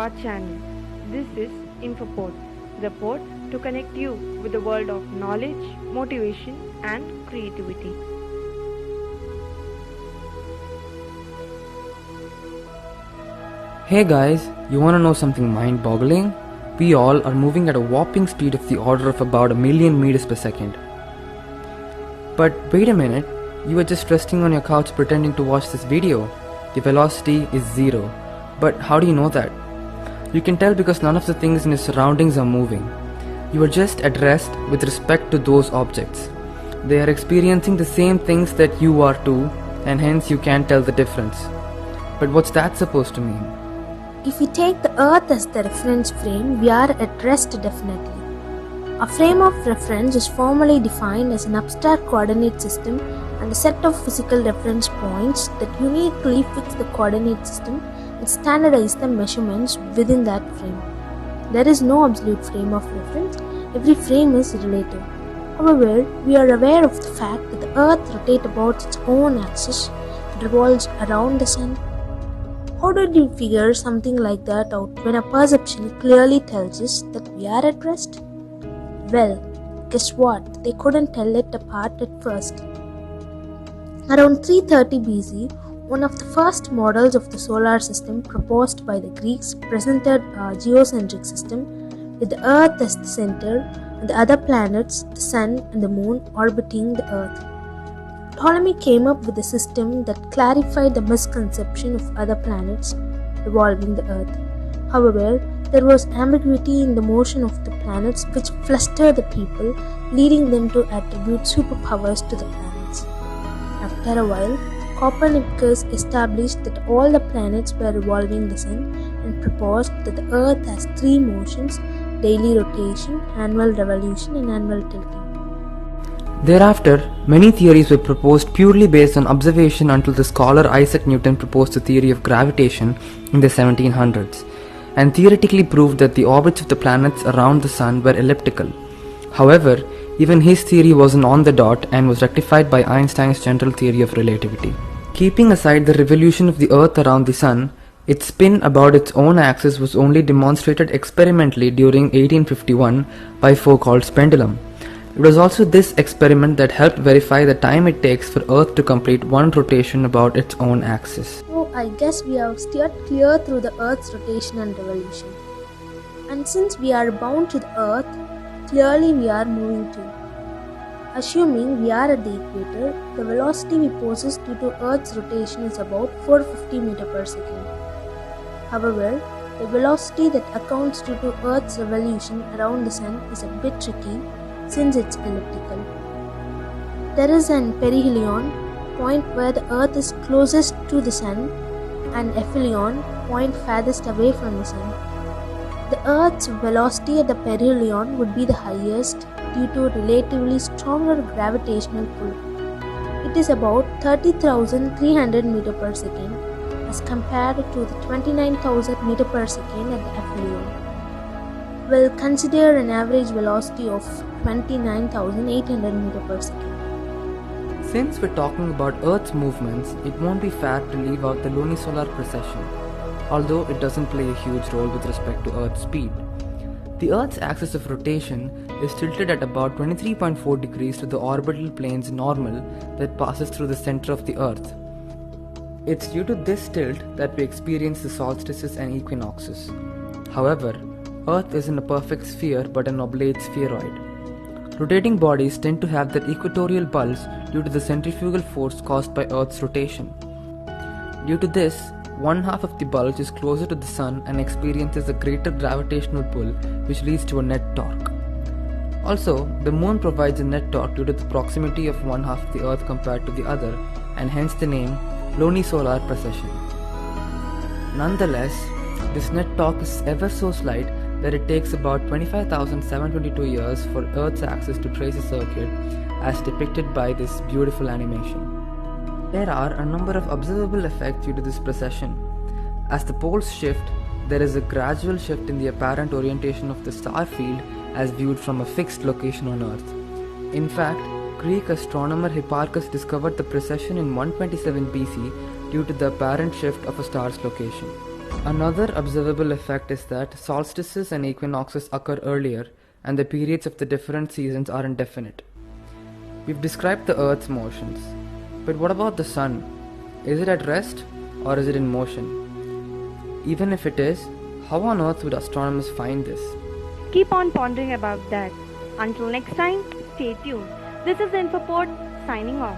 our channel. This is InfoPod, the pod to connect you with the world of knowledge, motivation, and creativity. Hey guys, you wanna know something mind-boggling? We all are moving at a whopping speed of the order of about 1,000,000 meters per second. But wait a minute, you were just resting on your couch pretending to watch this video. The velocity is 0. But how do you know that? You can tell because none of the things in your surroundings are moving. You are just at rest with respect to those objects. They are experiencing the same things that you are too, and hence you can't tell the difference. But what's that supposed to mean? If we take the Earth as the reference frame, we are at rest definitely. A frame of reference is formally defined as an abstract coordinate system and a set of physical reference points that uniquely fix the coordinate system and standardize the measurements within that frame. There is no absolute frame of reference, every frame is relative. However, we are aware of the fact that the Earth rotates about its own axis, it revolves around the Sun. How did you figure something like that out when a perception clearly tells us that we are at rest? Well, guess what? They couldn't tell it apart at first. Around 330 BC, one of the first models of the solar system proposed by the Greeks presented a geocentric system with the Earth as the center and the other planets, the Sun and the Moon, orbiting the Earth. Ptolemy came up with a system that clarified the misconception of other planets revolving the Earth. However, there was ambiguity in the motion of the planets which flustered the people, leading them to attribute superpowers to the planets. After a while, Copernicus established that all the planets were revolving the Sun and proposed that the Earth has 3 motions: daily rotation, annual revolution, and annual tilting. Thereafter, many theories were proposed purely based on observation until the scholar Isaac Newton proposed the theory of gravitation in the 1700s, and theoretically proved that the orbits of the planets around the Sun were elliptical. However, even his theory wasn't on the dot and was rectified by Einstein's general theory of relativity. Keeping aside the revolution of the Earth around the Sun, its spin about its own axis was only demonstrated experimentally during 1851 by Foucault's pendulum. It was also this experiment that helped verify the time it takes for Earth to complete one rotation about its own axis. So I guess we have steered clear through the Earth's rotation and revolution. And since we are bound to the Earth, clearly we are moving too. Assuming we are at the equator, the velocity we possess due to Earth's rotation is about 450 meters per second. However, the velocity that accounts due to Earth's revolution around the Sun is a bit tricky since it's elliptical. There is an perihelion, point where the Earth is closest to the Sun, and aphelion, point farthest away from the Sun. The Earth's velocity at the perihelion would be the highest due to relatively stronger gravitational pull. It is about 30,300 meters per second as compared to the 29,000 meters per second at the aphelion. We'll consider an average velocity of 29,800 meters per second. Since we're talking about Earth's movements, it won't be fair to leave out the lunisolar precession, although it doesn't play a huge role with respect to Earth's speed. The Earth's axis of rotation is tilted at about 23.4 degrees to the orbital plane's normal that passes through the center of the Earth. It's due to this tilt that we experience the solstices and equinoxes. However, Earth isn't a perfect sphere but an oblate spheroid. Rotating bodies tend to have their equatorial pulse due to the centrifugal force caused by Earth's rotation. Due to this, one half of the bulge is closer to the Sun and experiences a greater gravitational pull, which leads to a net torque. Also, the Moon provides a net torque due to the proximity of one half of the Earth compared to the other, and hence the name lunisolar precession. Nonetheless, this net torque is ever so slight that it takes about 25,722 years for Earth's axis to trace a circuit, as depicted by this beautiful animation. There are a number of observable effects due to this precession. As the poles shift, there is a gradual shift in the apparent orientation of the star field as viewed from a fixed location on Earth. In fact, Greek astronomer Hipparchus discovered the precession in 127 BC due to the apparent shift of a star's location. Another observable effect is that solstices and equinoxes occur earlier, and the periods of the different seasons are indefinite. We've described the Earth's motions, but what about the Sun? Is it at rest or is it in motion? Even if it is, how on earth would astronomers find this? Keep on pondering about that. Until next time, stay tuned. This is InfoPod signing off.